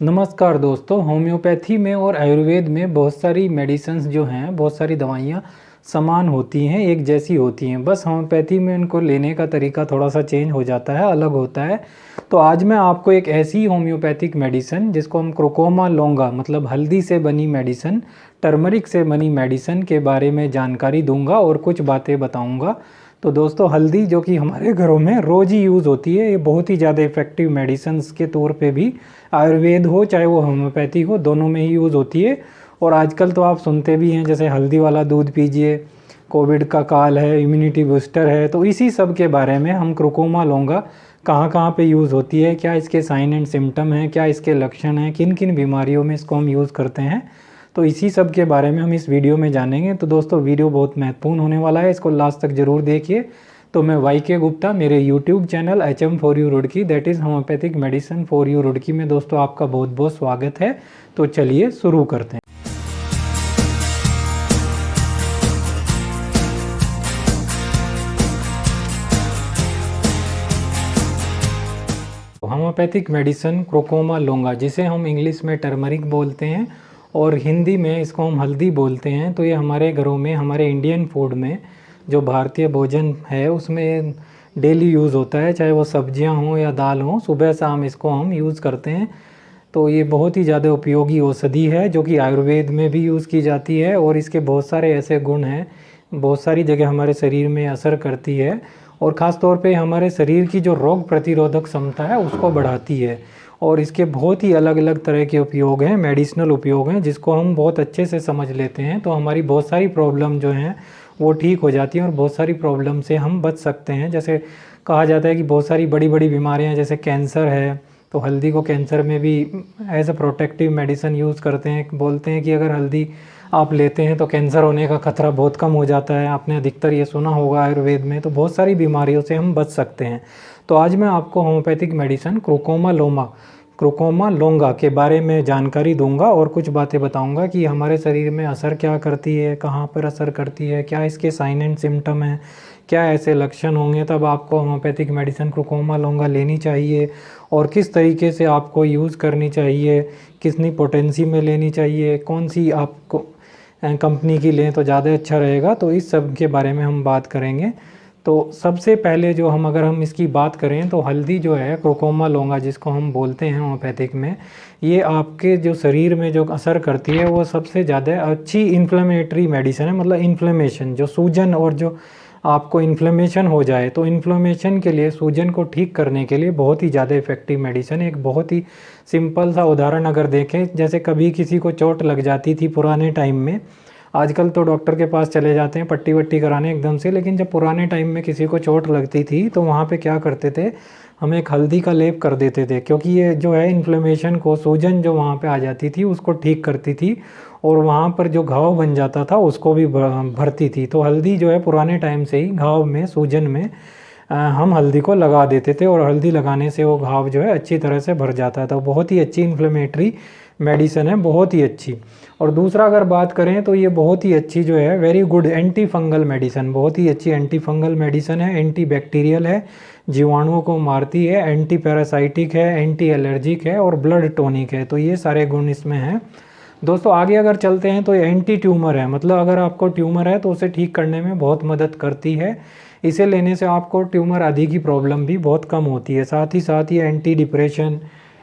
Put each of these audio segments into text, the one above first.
नमस्कार दोस्तों, होम्योपैथी में और आयुर्वेद में बहुत सारी मेडिसिन्स जो हैं, बहुत सारी दवाइयाँ समान होती हैं, एक जैसी होती हैं। बस होम्योपैथी में उनको लेने का तरीका थोड़ा सा चेंज हो जाता है, अलग होता है। तो आज मैं आपको एक ऐसी होम्योपैथिक मेडिसिन जिसको हम क्रोकोमा लोंगा मतलब हल्दी से बनी मेडिसिन, टर्मरिक से बनी मेडिसिन के बारे में जानकारी दूंगा और कुछ बातें बताऊंगा। तो दोस्तों, हल्दी जो कि हमारे घरों में रोज़ ही यूज़ होती है, ये बहुत ही ज़्यादा इफ़ेक्टिव मेडिसिन के तौर पे भी आयुर्वेद हो चाहे वो होम्योपैथी हो, दोनों में ही यूज़ होती है। और आजकल तो आप सुनते भी हैं, जैसे हल्दी वाला दूध पीजिए, कोविड का काल है, इम्यूनिटी बूस्टर है। तो इसी सब के बारे में हम क्रोकोमा लौंगा कहाँ कहाँ पे यूज़ होती है, क्या इसके साइन एंड सिम्टम हैं, क्या इसके लक्षण हैं, किन किन बीमारियों में इसको हम यूज़ करते हैं, तो इसी सब के बारे में हम इस वीडियो में जानेंगे। तो दोस्तों, वीडियो बहुत महत्वपूर्ण होने वाला है, इसको लास्ट तक ज़रूर देखिए। तो मैं वाई के गुप्ता, मेरे YouTube channel HM for you Roorkee, that is homeopathic medicine for you Roorkee में दोस्तों आपका बहुत बहुत स्वागत है। तो चलिए शुरू करते हैं। होम्योपैथिक मेडिसिन क्रोकोमा लोंगा, जिसे हम इंग्लिश में टर्मरिक बोलते हैं और हिंदी में इसको हम हल्दी बोलते हैं। तो ये हमारे घरों में, हमारे इंडियन फूड में, जो भारतीय भोजन है उसमें डेली यूज़ होता है, चाहे वो सब्जियां हों या दाल हों, सुबह शाम इसको हम यूज़ करते हैं। तो ये बहुत ही ज़्यादा उपयोगी औषधि है जो कि आयुर्वेद में भी यूज़ की जाती है और इसके बहुत सारे ऐसे गुण हैं, बहुत सारी जगह हमारे शरीर में असर करती है और ख़ास तौर पे हमारे शरीर की जो रोग प्रतिरोधक क्षमता है उसको बढ़ाती है। और इसके बहुत ही अलग अलग तरह के उपयोग हैं, मेडिसिनल उपयोग हैं, जिसको हम बहुत अच्छे से समझ लेते हैं तो हमारी बहुत सारी प्रॉब्लम जो हैं वो ठीक हो जाती हैं और बहुत सारी प्रॉब्लम से हम बच सकते हैं। जैसे कहा जाता है कि बहुत सारी बड़ी बड़ी बीमारियां, जैसे कैंसर है, तो हल्दी को कैंसर में भी as a protective medicine use करते हैं। बोलते हैं कि अगर हल्दी आप लेते हैं तो कैंसर होने का खतरा बहुत कम हो जाता है। आपने अधिकतर ये सुना होगा आयुर्वेद में। तो बहुत सारी बीमारियों से हम बच सकते हैं। तो आज मैं आपको होम्योपैथिक मेडिसिन क्रोकोमा लोंगा के बारे में जानकारी दूंगा और कुछ बातें बताऊंगा कि हमारे शरीर में असर क्या करती है, कहाँ पर असर करती है, क्या इसके साइन एंड सिम्टम हैं, क्या ऐसे लक्षण होंगे तब आपको होम्योपैथिक मेडिसिन क्रोकोमा लोंगा लेनी चाहिए और किस तरीके से आपको यूज़ करनी चाहिए, कितनी पोटेंसी में लेनी चाहिए, कौन सी आपको कंपनी की लें तो ज़्यादा अच्छा रहेगा। तो इस सब के बारे में हम बात करेंगे। तो सबसे पहले जो अगर हम इसकी बात करें तो हल्दी जो है, क्रोकोमा लोंगा जिसको हम बोलते हैं होम्योपैथिक में, ये आपके जो शरीर में जो असर करती है वो सबसे ज़्यादा अच्छी इन्फ्लेमेटरी मेडिसिन है। मतलब इन्फ्लेमेशन, जो सूजन और जो आपको इन्फ्लेमेशन हो जाए तो इन्फ्लेमेशन के लिए, सूजन को ठीक करने के लिए बहुत ही ज़्यादा इफेक्टिव मेडिसिन है। एक बहुत ही सिंपल सा उदाहरण अगर देखें, जैसे कभी किसी को चोट लग जाती थी पुराने टाइम में, आजकल तो डॉक्टर के पास चले जाते हैं पट्टी वट्टी कराने एकदम से, लेकिन जब पुराने टाइम में किसी को चोट लगती थी तो वहाँ पे क्या करते थे, हम एक हल्दी का लेप कर देते थे, क्योंकि ये जो है इन्फ्लेमेशन को, सूजन जो वहाँ पे आ जाती थी उसको ठीक करती थी और वहाँ पर जो घाव बन जाता था उसको भी भरती थी। तो हल्दी जो है पुराने टाइम से ही घाव में, सूजन में हम हल्दी को लगा देते थे और हल्दी लगाने से वो घाव जो है अच्छी तरह से भर जाता था। बहुत ही अच्छी इन्फ्लेमेटरी मेडिसिन है, बहुत ही अच्छी। और दूसरा अगर बात करें तो ये बहुत ही अच्छी जो है, very good anti fungal medicine, बहुत ही अच्छी एंटी फंगल मेडिसिन है, एंटी बैक्टीरियल है, जीवाणुओं को मारती है, एंटी पैरासाइटिक है, एंटी एलर्जिक है और ब्लड टॉनिक है। तो ये सारे गुण इसमें हैं। दोस्तों आगे अगर चलते हैं तो ये एंटी ट्यूमर है, मतलब अगर आपको ट्यूमर है तो उसे ठीक करने में बहुत मदद करती है। इसे लेने से आपको ट्यूमर आदि की प्रॉब्लम भी बहुत कम होती है। साथ ही साथ ये एंटी डिप्रेशन,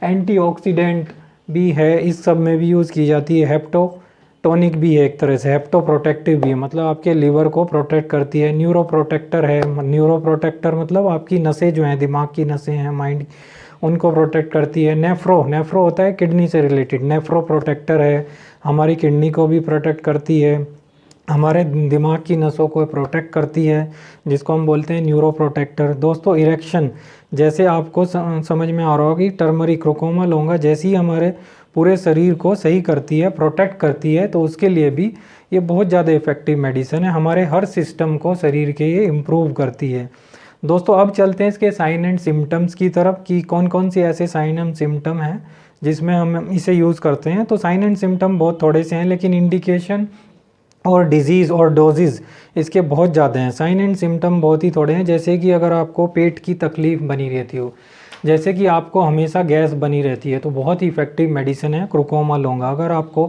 एंटीऑक्सीडेंट भी है, इस सब में भी यूज़ की जाती है। हेप्टो टॉनिक भी है, एक तरह से हेप्टो प्रोटेक्टिव भी है, मतलब आपके लीवर को प्रोटेक्ट करती है। न्यूरो प्रोटेक्टर है, न्यूरो प्रोटेक्टर मतलब आपकी नसें जो हैं, दिमाग की नसें हैं, माइंड, उनको प्रोटेक्ट करती है। नेफ्रो होता है किडनी से रिलेटेड, नेफ्रो प्रोटेक्टर है, हमारी किडनी को भी प्रोटेक्ट करती है, हमारे दिमाग की नसों को प्रोटेक्ट करती है, जिसको हम बोलते हैं न्यूरो प्रोटेक्टर। दोस्तों इरेक्शन, जैसे आपको समझ में आ रहा होगा कि टर्मरिक, क्रोकोमा लोंगा जैसी हमारे पूरे शरीर को सही करती है, प्रोटेक्ट करती है, तो उसके लिए भी ये बहुत ज़्यादा इफेक्टिव मेडिसिन है, हमारे हर सिस्टम को शरीर के ये इम्प्रूव करती है। दोस्तों अब चलते हैं इसके साइन एंड सिम्टम्स की तरफ कि कौन कौन से ऐसे साइन एंड सिम्टम हैं जिसमें हम इसे यूज़ करते हैं। तो साइन एंड सिम्टम बहुत थोड़े से हैं, लेकिन इंडिकेशन और डिजीज़ और डोजेज़ इसके बहुत ज़्यादा हैं। साइन एंड सिम्टम बहुत ही थोड़े हैं, जैसे कि अगर आपको पेट की तकलीफ़ बनी रहती हो, जैसे कि आपको हमेशा गैस बनी रहती है तो बहुत ही इफ़ेक्टिव मेडिसिन है क्रोकोमा लौंगा। अगर आपको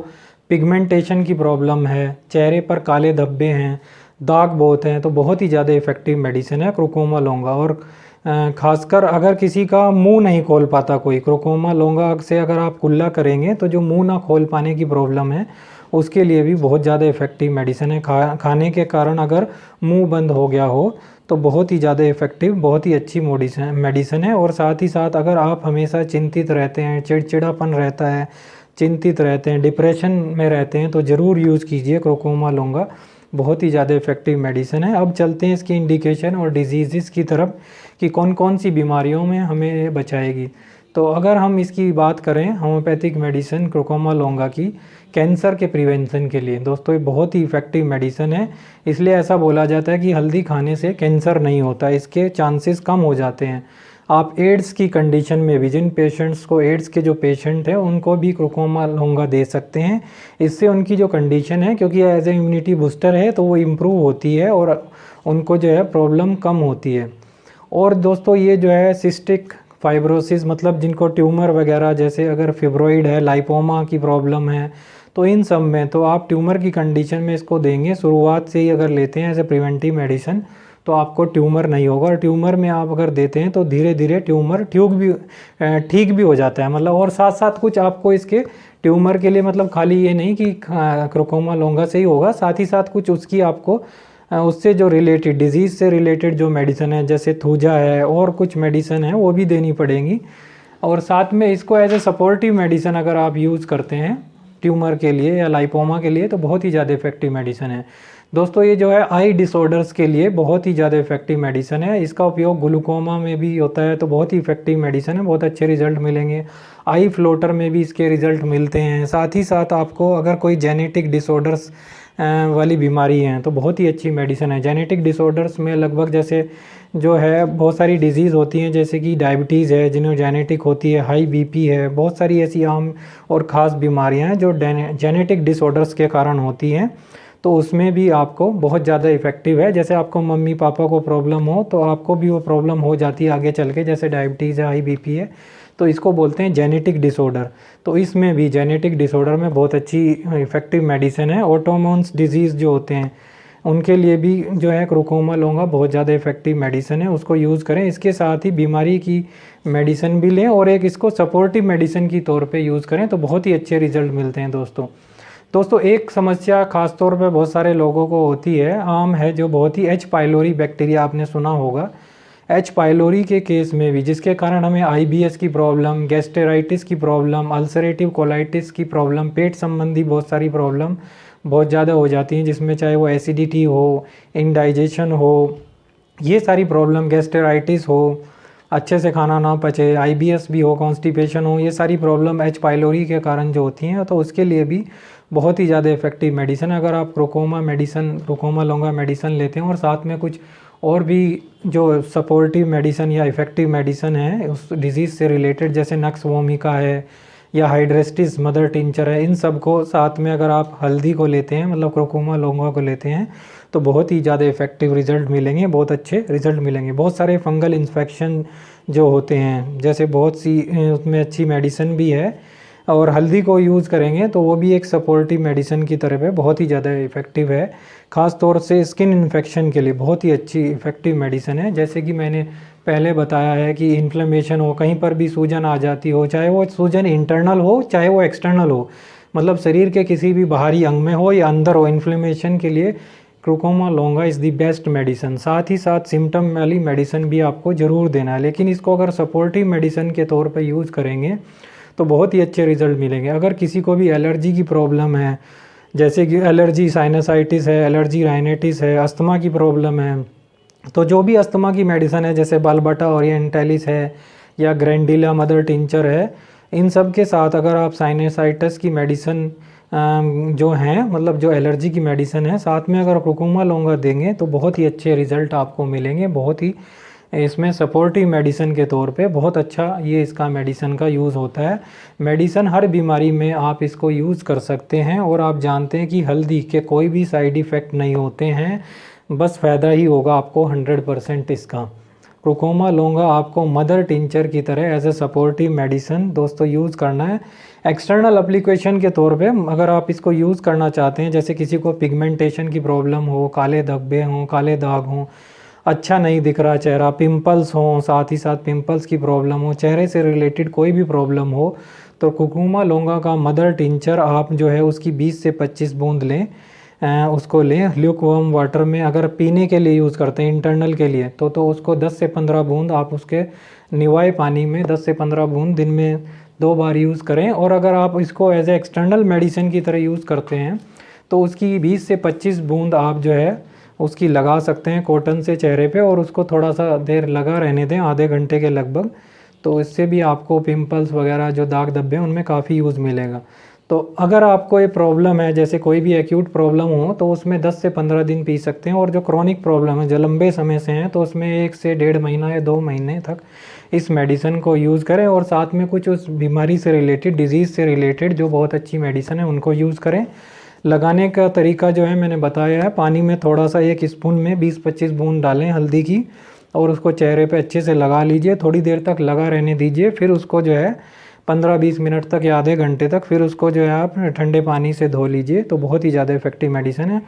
पिगमेंटेशन की प्रॉब्लम है, चेहरे पर काले धब्बे हैं, दाग बहुत हैं, तो बहुत ही ज़्यादा इफ़ेक्टिव मेडिसिन है क्रोकोमा लौंगा। और खासकर अगर किसी का मुंह नहीं खोल पाता कोई, क्रोकोमा लौंगा से अगर आप कुल्ला करेंगे तो जो मुंह ना खोल पाने की प्रॉब्लम है उसके लिए भी बहुत ज़्यादा इफ़ेक्टिव मेडिसिन है। खाने के कारण अगर मुंह बंद हो गया हो तो बहुत ही ज़्यादा इफ़ेक्टिव, बहुत ही अच्छी मेडिसिन है। और साथ ही साथ अगर आप हमेशा चिंतित रहते हैं, चिड़चिड़ापन रहता है, चिंतित रहते हैं, डिप्रेशन में रहते हैं, तो ज़रूर यूज़ कीजिए क्रोकोमा लौंगा, बहुत ही ज़्यादा इफ़ेक्टिव मेडिसिन है। अब चलते हैं इसकी इंडिकेशन और डिजीज़ की तरफ कि कौन कौन सी बीमारियों में हमें बचाएगी। तो अगर हम इसकी बात करें होम्योपैथिक मेडिसिन क्रोकोमा लौंगा की कैंसर के प्रिवेंशन के लिए, दोस्तों ये बहुत ही इफ़ेक्टिव मेडिसिन है। इसलिए ऐसा बोला जाता है कि हल्दी खाने से कैंसर नहीं होता, इसके चांसेस कम हो जाते हैं। आप एड्स की कंडीशन में भी, जिन पेशेंट्स को एड्स के जो पेशेंट हैं उनको भी क्रोकोमा लौंगा दे सकते हैं। इससे उनकी जो कंडीशन है, क्योंकि एज ए इम्यूनिटी बूस्टर है, तो वो इम्प्रूव होती है और उनको जो है प्रॉब्लम कम होती है। और दोस्तों ये जो है सिस्टिक फाइब्रोसिस, मतलब जिनको ट्यूमर वगैरह, जैसे अगर फिब्रोइड है, लाइपोमा की प्रॉब्लम है, तो इन सब में तो आप ट्यूमर की कंडीशन में इसको देंगे। शुरुआत से ही अगर लेते हैं एज ए प्रिवेंटिव मेडिसिन तो आपको ट्यूमर नहीं होगा। और ट्यूमर में आप अगर देते हैं तो धीरे धीरे ट्यूमर ठीक भी हो जाता है, मतलब। और साथ साथ कुछ आपको इसके ट्यूमर के लिए, मतलब खाली ये नहीं कि क्रोकोमा लौंगा से ही होगा, साथ ही साथ कुछ उसकी आपको उससे जो रिलेटेड, डिजीज़ से रिलेटेड जो मेडिसिन है, जैसे थूजा है और कुछ मेडिसिन है, वो भी देनी पड़ेंगी। और साथ में इसको एज ए सपोर्टिव मेडिसिन अगर आप यूज़ करते हैं ट्यूमर के लिए या लाइपोमा के लिए तो बहुत ही ज़्यादा इफेक्टिव मेडिसिन है। दोस्तों ये जो है आई डिसऑर्डर्स के लिए बहुत ही ज़्यादा इफेक्टिव मेडिसिन है। इसका उपयोग ग्लूकोमा में भी होता है, तो बहुत ही इफेक्टिव मेडिसिन है, बहुत अच्छे रिजल्ट मिलेंगे। आई फ्लोटर में भी इसके रिजल्ट मिलते हैं। साथ ही साथ आपको अगर कोई जेनेटिक डिसऑर्डर्स वाली बीमारी है तो बहुत ही अच्छी मेडिसिन है। जेनेटिक डिसऑर्डर्स में लगभग जैसे जो है बहुत सारी डिजीज़ होती हैं, जैसे कि डायबिटीज़ है जिन्हें जेनेटिक होती है, हाई बीपी है, बहुत सारी ऐसी आम और ख़ास बीमारियां हैं जो जेनेटिक डिसऑर्डर्स के कारण होती हैं, तो उसमें भी आपको बहुत ज़्यादा इफ़ेक्टिव है। जैसे आपको मम्मी पापा को प्रॉब्लम हो तो आपको भी वो प्रॉब्लम हो जाती है आगे चल के, जैसे डायबिटीज़ है, हाई बीपी है, तो इसको बोलते हैं जेनेटिक डिसऑर्डर। तो इसमें भी जेनेटिक डिसऑर्डर में बहुत अच्छी इफ़ेक्टिव मेडिसिन है। ऑटोइम्यून डिजीज़ जो होते हैं उनके लिए भी जो है क्रोकोमा लौंगा बहुत ज़्यादा इफेक्टिव मेडिसिन है, उसको यूज़ करें। इसके साथ ही बीमारी की मेडिसिन भी लें और एक इसको सपोर्टिव मेडिसिन की तौर पे यूज़ करें तो बहुत ही अच्छे रिजल्ट मिलते हैं। दोस्तों एक समस्या ख़ास तौर पे बहुत सारे लोगों को होती है, आम है, जो बहुत ही एच पाइलोरी बैक्टीरिया, आपने सुना होगा। एच पाइलोरी के केस में भी, जिसके कारण हमें आईबीएस की प्रॉब्लम, गैस्ट्राइटिस की प्रॉब्लम, अल्सरेटिव कोलाइटिस की प्रॉब्लम, पेट संबंधी बहुत सारी प्रॉब्लम बहुत ज़्यादा हो जाती हैं, जिसमें चाहे वो एसिडिटी हो, इंडाइजेशन हो, ये सारी प्रॉब्लम, गैस्ट्राइटिस हो, अच्छे से खाना ना पचे, आईबीएस भी हो, कॉन्स्टिपेशन हो, ये सारी प्रॉब्लम एच पाइलोरी के कारण जो होती हैं, तो उसके लिए भी बहुत ही ज़्यादा इफेक्टिव मेडिसिन है। अगर आप क्रोकोमा लौंगा मेडिसिन लेते हैं और साथ में कुछ और भी जो सपोर्टिव मेडिसिन या इफ़ेक्टिव मेडिसिन है उस डिज़ीज़ से रिलेटेड, जैसे नक्स वोमिका है या हाइड्रेस्टिस मदर टिंचर है, इन सब को साथ में अगर आप हल्दी को लेते हैं, मतलब क्रोकोमा लौंगा को लेते हैं, तो बहुत ही ज़्यादा इफेक्टिव रिजल्ट मिलेंगे, बहुत अच्छे रिजल्ट मिलेंगे। बहुत सारे फंगल इन्फेक्शन जो होते हैं, जैसे बहुत सी उसमें अच्छी मेडिसिन भी है, और हल्दी को यूज़ करेंगे तो वो भी एक सपोर्टिव मेडिसिन की तरफ है, बहुत ही ज़्यादा इफेक्टिव है। ख़ास तौर से स्किन इन्फेक्शन के लिए बहुत ही अच्छी इफेक्टिव मेडिसिन है। जैसे कि मैंने पहले बताया है कि इन्फ्लेमेशन हो, कहीं पर भी सूजन आ जाती हो, चाहे वो सूजन इंटरनल हो चाहे वो एक्सटर्नल हो, मतलब शरीर के किसी भी बाहरी अंग में हो या अंदर हो, इन्फ्लेमेशन के लिए क्रोकोमा लौंगा इज़ दी बेस्ट मेडिसिन। साथ ही साथ सिम्टम वाली मेडिसिन भी आपको ज़रूर देना है, लेकिन इसको अगर सपोर्टिव मेडिसिन के तौर पर यूज़ करेंगे तो बहुत ही अच्छे रिजल्ट मिलेंगे। अगर किसी को भी एलर्जी की प्रॉब्लम है, जैसे कि एलर्जी साइनसाइटिस है, एलर्जी राइनाइटिस है, अस्थमा की प्रॉब्लम है, तो जो भी अस्थमा की मेडिसिन है, जैसे बालबटा ओरिएंटैलिस है या ग्रैंडिला मदर टिंचर है, इन सब के साथ अगर आप साइनसाइटिस की मेडिसिन जो हैं, मतलब जो एलर्जी की मेडिसिन है, साथ में अगर क्रोकोमा लौंगा देंगे तो बहुत ही अच्छे रिजल्ट आपको मिलेंगे। बहुत ही इसमें सपोर्टिव मेडिसिन के तौर पे बहुत अच्छा ये इसका मेडिसिन का यूज़ होता है। मेडिसिन हर बीमारी में आप इसको यूज़ कर सकते हैं, और आप जानते हैं कि हल्दी के कोई भी साइड इफ़ेक्ट नहीं होते हैं, बस फ़ायदा ही होगा आपको 100% इसका। क्रोकोमा लोंगा आपको मदर टिंचर की तरह एज ए सपोर्टिव मेडिसिन दोस्तों यूज़ करना है। एक्सटर्नल एप्लीकेशन के तौर पे अगर आप इसको यूज़ करना चाहते हैं, जैसे किसी को पिगमेंटेशन की प्रॉब्लम हो, काले धब्बे हों, काले दाग हों, अच्छा नहीं दिख रहा चेहरा, पिंपल्स हों, साथ ही साथ पिंपल्स की प्रॉब्लम हो, चेहरे से रिलेटेड कोई भी प्रॉब्लम हो, तो कुकुमा लोंगा का मदर टिंचर आप जो है उसकी 20 से 25 बूंद लें। उसको लें ल्यूक वार्म वाटर में। अगर पीने के लिए यूज़ करते हैं इंटरनल के लिए तो उसको 10 से 15 बूंद आप उसके निवाए पानी में 10 से 15 बूंद दिन में 2 बार यूज़ करें। और अगर आप इसको एज ए एक्सटर्नल मेडिसिन की तरह यूज़ करते हैं तो उसकी 20 से 25 बूंद आप जो है उसकी लगा सकते हैं कॉटन से चेहरे पे, और उसको थोड़ा सा देर लगा रहने दें, आधे घंटे के लगभग। तो इससे भी आपको पिंपल्स वगैरह जो दाग धब्बे हैं उनमें काफ़ी यूज़ मिलेगा। तो अगर आपको ये प्रॉब्लम है, जैसे कोई भी एक्यूट प्रॉब्लम हो, तो उसमें 10 से 15 दिन पी सकते हैं। और जो क्रॉनिक प्रॉब्लम है, जो लंबे समय से हैं, तो उसमें 1 से 1.5 महीना या 2 महीने तक इस मेडिसिन को यूज़ करें। और साथ में कुछ उस बीमारी से रिलेटेड, डिजीज़ से रिलेटेड जो बहुत अच्छी मेडिसिन है उनको यूज़ करें। लगाने का तरीका जो है मैंने बताया है, पानी में थोड़ा सा 1 स्पून में 20-25 बूंद डालें हल्दी की, और उसको चेहरे पे अच्छे से लगा लीजिए, थोड़ी देर तक लगा रहने दीजिए। फिर उसको जो है 15-20 मिनट तक या आधे घंटे तक फिर उसको जो है आप ठंडे पानी से धो लीजिए। तो बहुत ही ज़्यादा इफेक्टिव मेडिसिन है।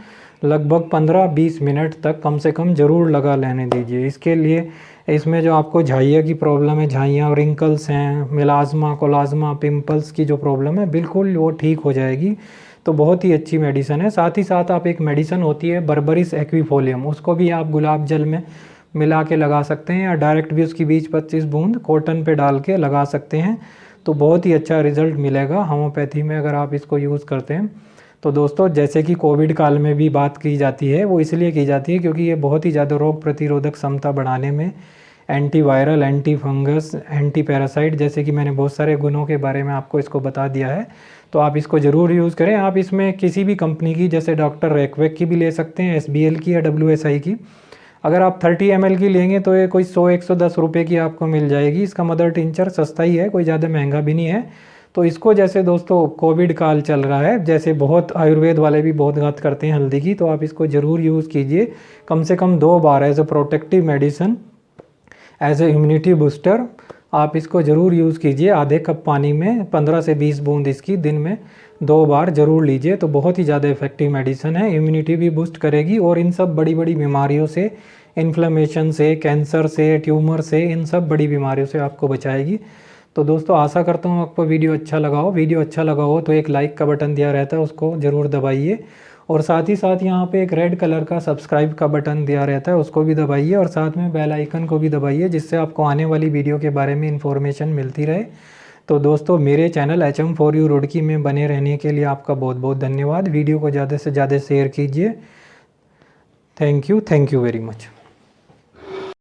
लगभग 15-20 मिनट तक कम से कम ज़रूर लगा लेने दीजिए। इसके लिए इसमें जो आपको झाइया की प्रॉब्लम है, झाइयाँ रिंकल्स हैं, मेलाज्मा कोलाज्मा पिंपल्स की जो प्रॉब्लम है, बिल्कुल वो ठीक हो जाएगी। तो बहुत ही अच्छी मेडिसिन है। साथ ही साथ आप एक मेडिसिन होती है बर्बरिस एक्वीफोलियम, उसको भी आप गुलाब जल में मिला के लगा सकते हैं, या डायरेक्ट भी उसकी 20-25 बूंद कॉटन पे डाल के लगा सकते हैं। तो बहुत ही अच्छा रिजल्ट मिलेगा होम्योपैथी में अगर आप इसको यूज़ करते हैं। तो दोस्तों, जैसे कि कोविड काल में भी बात की जाती है, वो इसलिए की जाती है क्योंकि ये बहुत ही ज़्यादा रोग प्रतिरोधक क्षमता बढ़ाने में, antiviral, anti fungus, anti parasite, जैसे कि मैंने बहुत सारे गुणों के बारे में आपको इसको बता दिया है। तो आप इसको ज़रूर यूज़ करें। आप इसमें किसी भी कंपनी की, जैसे डॉक्टर रैकवेक की भी ले सकते हैं, SBL की या WSI की। अगर आप 30 ml की लेंगे तो ये कोई 100-110 रुपये की आपको मिल जाएगी। इसका मदर टिंचर सस्ता ही है, कोई ज़्यादा महंगा भी नहीं है। तो इसको, जैसे दोस्तों कोविड काल चल रहा है, जैसे बहुत आयुर्वेद वाले भी बहुत बात करते हैं हल्दी की, तो आप इसको ज़रूर यूज़ कीजिए कम से कम 2 बार as a protective medicine, as a immunity booster. आप इसको ज़रूर यूज़ कीजिए। आधे कप पानी में 15 से 20 बूंद इसकी दिन में 2 बार ज़रूर लीजिए। तो बहुत ही ज़्यादा इफेक्टिव मेडिसिन है, इम्यूनिटी भी बूस्ट करेगी, और इन सब बड़ी बड़ी बीमारियों से, इन्फ्लेमेशन से, कैंसर से, ट्यूमर से, इन सब बड़ी बीमारियों से आपको बचाएगी। तो दोस्तों, आशा करता हूँ आपको वीडियो अच्छा लगा हो। वीडियो अच्छा लगा हो तो एक लाइक का बटन दिया रहता है, उसको ज़रूर दबाइए। और साथ ही साथ यहाँ पे एक रेड कलर का सब्सक्राइब का बटन दिया रहता है, उसको भी दबाइए। और साथ में बेल आइकन को भी दबाइए, जिससे आपको आने वाली वीडियो के बारे में इन्फॉर्मेशन मिलती रहे। तो दोस्तों, मेरे चैनल HM4U रुड़की में बने रहने के लिए आपका बहुत बहुत धन्यवाद। वीडियो को ज़्यादा से ज़्यादा शेयर कीजिए। Thank you very much.